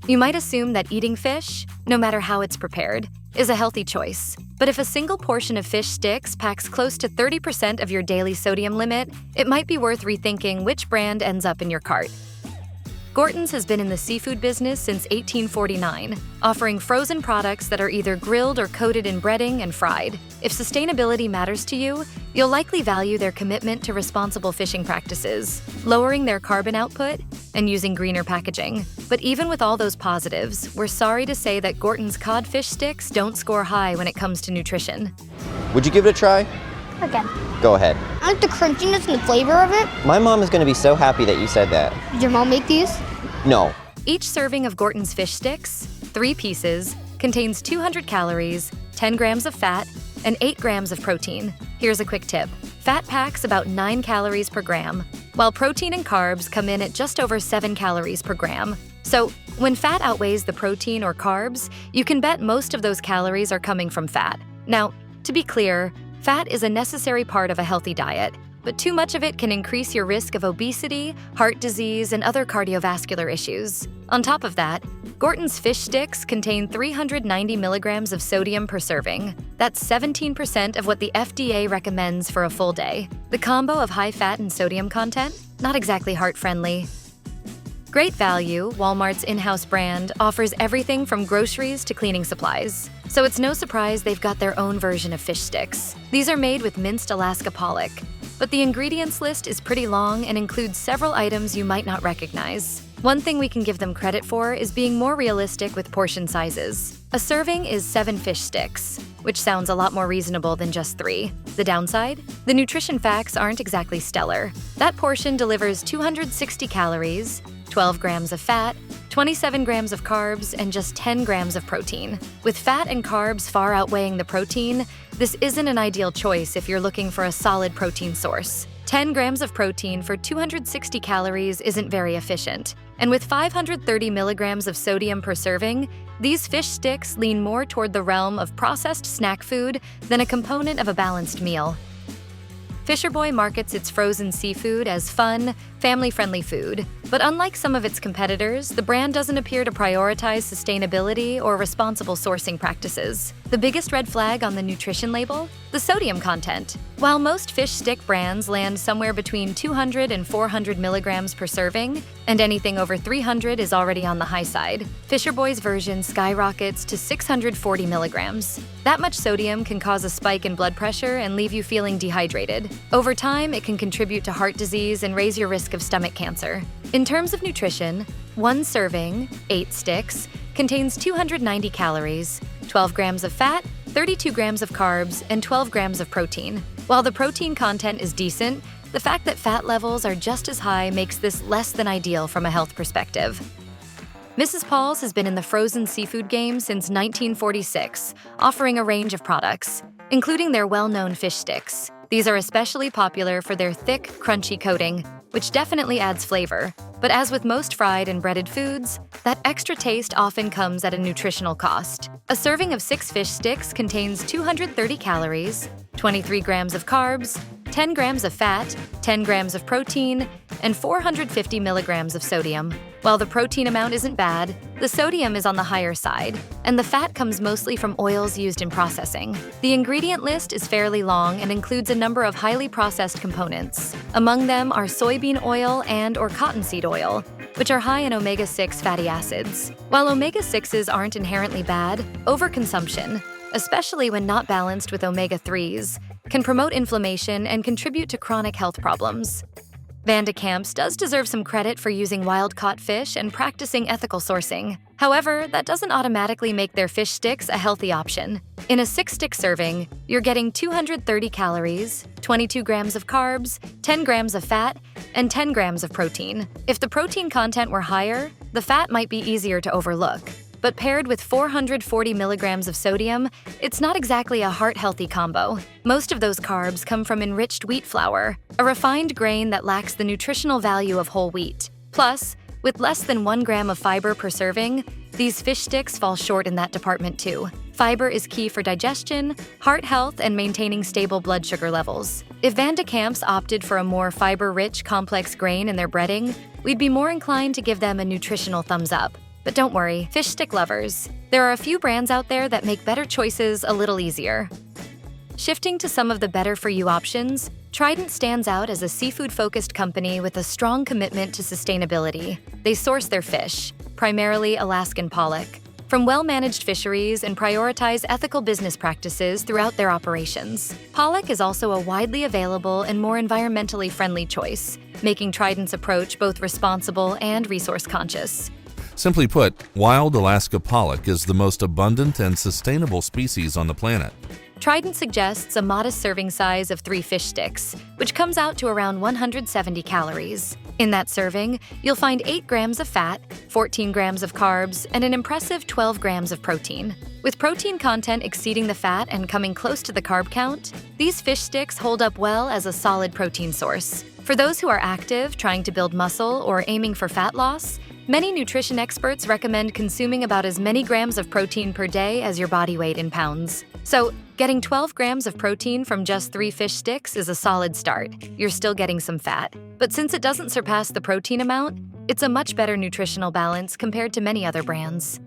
You might assume that eating fish, no matter how it's prepared, is a healthy choice. But if a single portion of fish sticks packs close to 30% of your daily sodium limit, it might be worth rethinking which brand ends up in your cart. Gorton's has been in the seafood business since 1849, offering frozen products that are either grilled or coated in breading and fried. If sustainability matters to you, you'll likely value their commitment to responsible fishing practices, lowering their carbon output, and using greener packaging. But even with all those positives, we're sorry to say that Gorton's codfish sticks don't score high when it comes to nutrition. Would you give it a try? Again. Go ahead. I like the crunchiness and the flavor of it. My mom is going to be so happy that you said that. Did your mom make these? No. Each serving of Gorton's fish sticks, 3 pieces, contains 200 calories, 10 grams of fat, and 8 grams of protein. Here's a quick tip. Fat packs about 9 calories per gram, while protein and carbs come in at just over 7 calories per gram. So, when fat outweighs the protein or carbs, you can bet most of those calories are coming from fat. Now, to be clear, fat is a necessary part of a healthy diet, but too much of it can increase your risk of obesity, heart disease, and other cardiovascular issues. On top of that, Gorton's fish sticks contain 390 milligrams of sodium per serving. That's 17% of what the FDA recommends for a full day. The combo of high fat and sodium content? Not exactly heart-friendly. Great Value, Walmart's in-house brand, offers everything from groceries to cleaning supplies. So it's no surprise they've got their own version of fish sticks. These are made with minced Alaska pollock, but the ingredients list is pretty long and includes several items you might not recognize. One thing we can give them credit for is being more realistic with portion sizes. A serving is 7 fish sticks, which sounds a lot more reasonable than just 3. The downside? The nutrition facts aren't exactly stellar. That portion delivers 260 calories, 12 grams of fat, 27 grams of carbs, and just 10 grams of protein. With fat and carbs far outweighing the protein, this isn't an ideal choice if you're looking for a solid protein source. 10 grams of protein for 260 calories isn't very efficient. And with 530 milligrams of sodium per serving, these fish sticks lean more toward the realm of processed snack food than a component of a balanced meal. Fisher Boy markets its frozen seafood as fun, family-friendly food, but unlike some of its competitors, the brand doesn't appear to prioritize sustainability or responsible sourcing practices. The biggest red flag on the nutrition label? The sodium content. While most fish stick brands land somewhere between 200 and 400 milligrams per serving, and anything over 300 is already on the high side, Fisher Boy's version skyrockets to 640 milligrams. That much sodium can cause a spike in blood pressure and leave you feeling dehydrated. Over time, it can contribute to heart disease and raise your risk of stomach cancer. In terms of nutrition, one serving, 8 sticks, contains 290 calories, 12 grams of fat, 32 grams of carbs, and 12 grams of protein. While the protein content is decent, the fact that fat levels are just as high makes this less than ideal from a health perspective. Mrs. Paul's has been in the frozen seafood game since 1946, offering a range of products, including their well-known fish sticks. These are especially popular for their thick, crunchy coating, which definitely adds flavor. But as with most fried and breaded foods, that extra taste often comes at a nutritional cost. A serving of 6 fish sticks contains 230 calories, 23 grams of carbs, 10 grams of fat, 10 grams of protein, and 450 milligrams of sodium. While the protein amount isn't bad, the sodium is on the higher side, and the fat comes mostly from oils used in processing. The ingredient list is fairly long and includes a number of highly processed components. Among them are soybean oil and/or cottonseed oil, which are high in omega-6 fatty acids. While omega-6s aren't inherently bad, overconsumption, especially when not balanced with omega-3s, can promote inflammation and contribute to chronic health problems. Kamp does deserve some credit for using wild-caught fish and practicing ethical sourcing. However, that doesn't automatically make their fish sticks a healthy option. In a 6-stick serving, you're getting 230 calories, 22 grams of carbs, 10 grams of fat, and 10 grams of protein. If the protein content were higher, the fat might be easier to overlook. But paired with 440 milligrams of sodium, it's not exactly a heart-healthy combo. Most of those carbs come from enriched wheat flour, a refined grain that lacks the nutritional value of whole wheat. Plus, with less than 1 gram of fiber per serving, these fish sticks fall short in that department too. Fiber is key for digestion, heart health, and maintaining stable blood sugar levels. If Kamp's opted for a more fiber-rich, complex grain in their breading, we'd be more inclined to give them a nutritional thumbs up. But don't worry, fish stick lovers. There are a few brands out there that make better choices a little easier. Shifting to some of the better-for-you options, Trident stands out as a seafood-focused company with a strong commitment to sustainability. They source their fish, primarily Alaskan pollock, from well-managed fisheries and prioritize ethical business practices throughout their operations. Pollock is also a widely available and more environmentally friendly choice, making Trident's approach both responsible and resource-conscious. Simply put, wild Alaska pollock is the most abundant and sustainable species on the planet. Trident suggests a modest serving size of 3 fish sticks, which comes out to around 170 calories. In that serving, you'll find 8 grams of fat, 14 grams of carbs, and an impressive 12 grams of protein. With protein content exceeding the fat and coming close to the carb count, these fish sticks hold up well as a solid protein source. For those who are active, trying to build muscle, or aiming for fat loss, many nutrition experts recommend consuming about as many grams of protein per day as your body weight in pounds. So, getting 12 grams of protein from just 3 fish sticks is a solid start. You're still getting some fat. But since it doesn't surpass the protein amount, it's a much better nutritional balance compared to many other brands.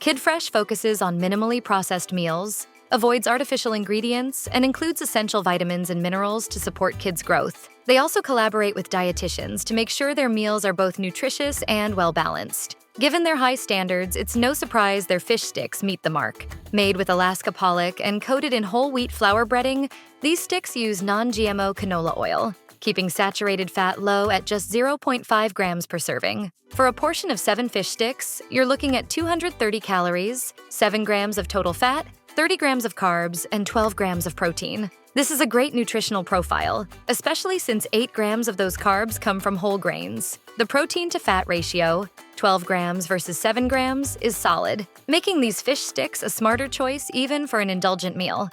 Kidfresh focuses on minimally processed meals, avoids artificial ingredients, and includes essential vitamins and minerals to support kids' growth. They also collaborate with dietitians to make sure their meals are both nutritious and well-balanced. Given their high standards, it's no surprise their fish sticks meet the mark. Made with Alaska pollock and coated in whole wheat flour breading, these sticks use non-GMO canola oil, keeping saturated fat low at just 0.5 grams per serving. For a portion of 7 fish sticks, you're looking at 230 calories, 7 grams of total fat, 30 grams of carbs, and 12 grams of protein. This is a great nutritional profile, especially since 8 grams of those carbs come from whole grains. The protein-to-fat ratio, 12 grams versus 7 grams, is solid, making these fish sticks a smarter choice even for an indulgent meal.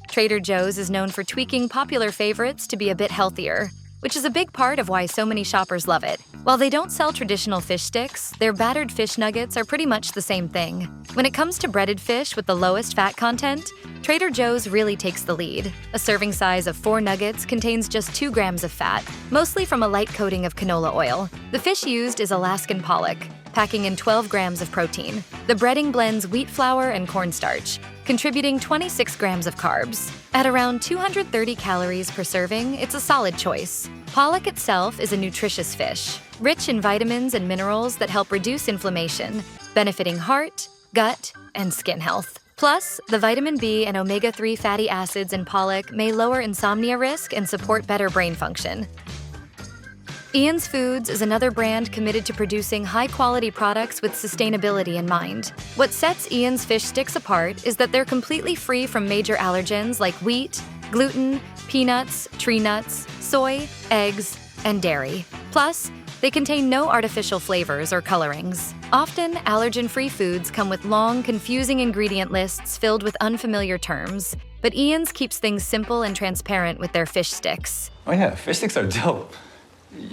Trader Joe's is known for tweaking popular favorites to be a bit healthier, which is a big part of why so many shoppers love it. While they don't sell traditional fish sticks, their battered fish nuggets are pretty much the same thing. When it comes to breaded fish with the lowest fat content, Trader Joe's really takes the lead. A serving size of 4 nuggets contains just 2 grams of fat, mostly from a light coating of canola oil. The fish used is Alaskan pollock, packing in 12 grams of protein. The breading blends wheat flour and cornstarch, contributing 26 grams of carbs. At around 230 calories per serving, it's a solid choice. Pollock itself is a nutritious fish, rich in vitamins and minerals that help reduce inflammation, benefiting heart, gut, and skin health. Plus, the vitamin B and omega-3 fatty acids in pollock may lower insomnia risk and support better brain function. Ian's Foods is another brand committed to producing high-quality products with sustainability in mind. What sets Ian's fish sticks apart is that they're completely free from major allergens like wheat, gluten, peanuts, tree nuts, soy, eggs, and dairy. Plus, they contain no artificial flavors or colorings. Often, allergen-free foods come with long, confusing ingredient lists filled with unfamiliar terms, but Ian's keeps things simple and transparent with their fish sticks. Oh yeah, fish sticks are dope.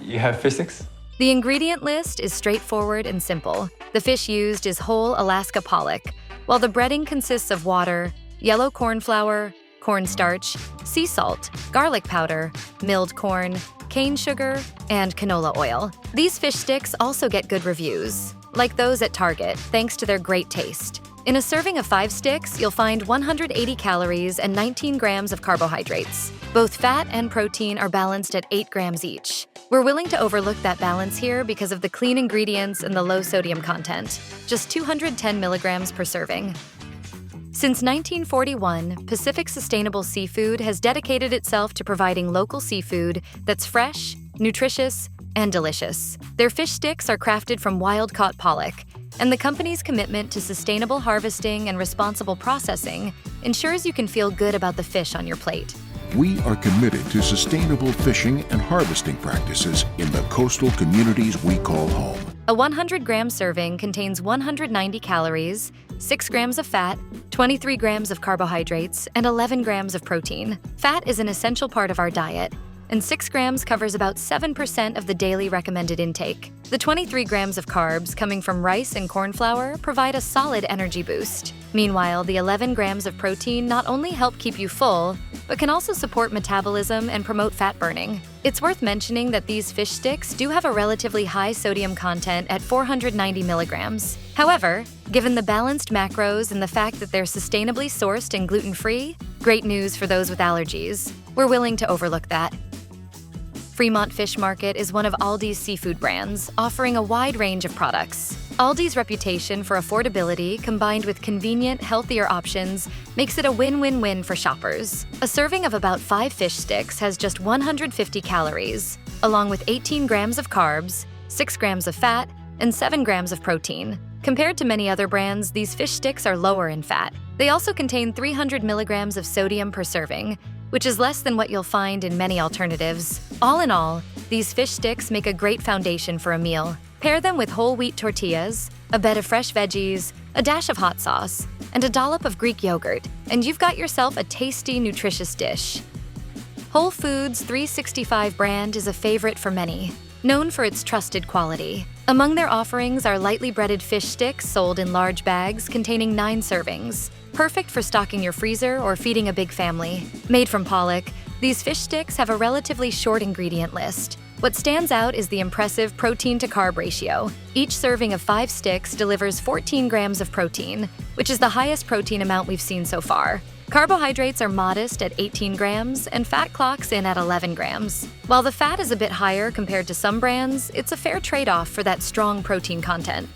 You have fish sticks? The ingredient list is straightforward and simple. The fish used is whole Alaska pollock, while the breading consists of water, yellow corn flour, cornstarch, sea salt, garlic powder, milled corn, cane sugar, and canola oil. These fish sticks also get good reviews, like those at Target, thanks to their great taste. In a serving of 5 sticks, you'll find 180 calories and 19 grams of carbohydrates. Both fat and protein are balanced at 8 grams each. We're willing to overlook that balance here because of the clean ingredients and the low sodium content, just 210 milligrams per serving. Since 1941, Pacific Sustainable Seafood has dedicated itself to providing local seafood that's fresh, nutritious, and delicious. Their fish sticks are crafted from wild-caught pollock, and the company's commitment to sustainable harvesting and responsible processing ensures you can feel good about the fish on your plate. We are committed to sustainable fishing and harvesting practices in the coastal communities we call home. A 100-gram serving contains 190 calories, 6 grams of fat, 23 grams of carbohydrates, and 11 grams of protein. Fat is an essential part of our diet, and 6 grams covers about 7% of the daily recommended intake. The 23 grams of carbs coming from rice and corn flour provide a solid energy boost. Meanwhile, the 11 grams of protein not only help keep you full, but can also support metabolism and promote fat burning. It's worth mentioning that these fish sticks do have a relatively high sodium content at 490 milligrams. However, given the balanced macros and the fact that they're sustainably sourced and gluten-free, great news for those with allergies. We're willing to overlook that. Fremont Fish Market is one of Aldi's seafood brands, offering a wide range of products. Aldi's reputation for affordability combined with convenient, healthier options makes it a win-win-win for shoppers. A serving of about 5 fish sticks has just 150 calories, along with 18 grams of carbs, 6 grams of fat, and 7 grams of protein. Compared to many other brands, these fish sticks are lower in fat. They also contain 300 milligrams of sodium per serving, which is less than what you'll find in many alternatives. All in all, these fish sticks make a great foundation for a meal. Pair them with whole wheat tortillas, a bed of fresh veggies, a dash of hot sauce, and a dollop of Greek yogurt, and you've got yourself a tasty, nutritious dish. Whole Foods 365 brand is a favorite for many, known for its trusted quality. Among their offerings are lightly breaded fish sticks sold in large bags containing 9 servings, perfect for stocking your freezer or feeding a big family. Made from pollock, these fish sticks have a relatively short ingredient list. What stands out is the impressive protein-to-carb ratio. Each serving of 5 sticks delivers 14 grams of protein, which is the highest protein amount we've seen so far. Carbohydrates are modest at 18 grams, and fat clocks in at 11 grams. While the fat is a bit higher compared to some brands, it's a fair trade-off for that strong protein content.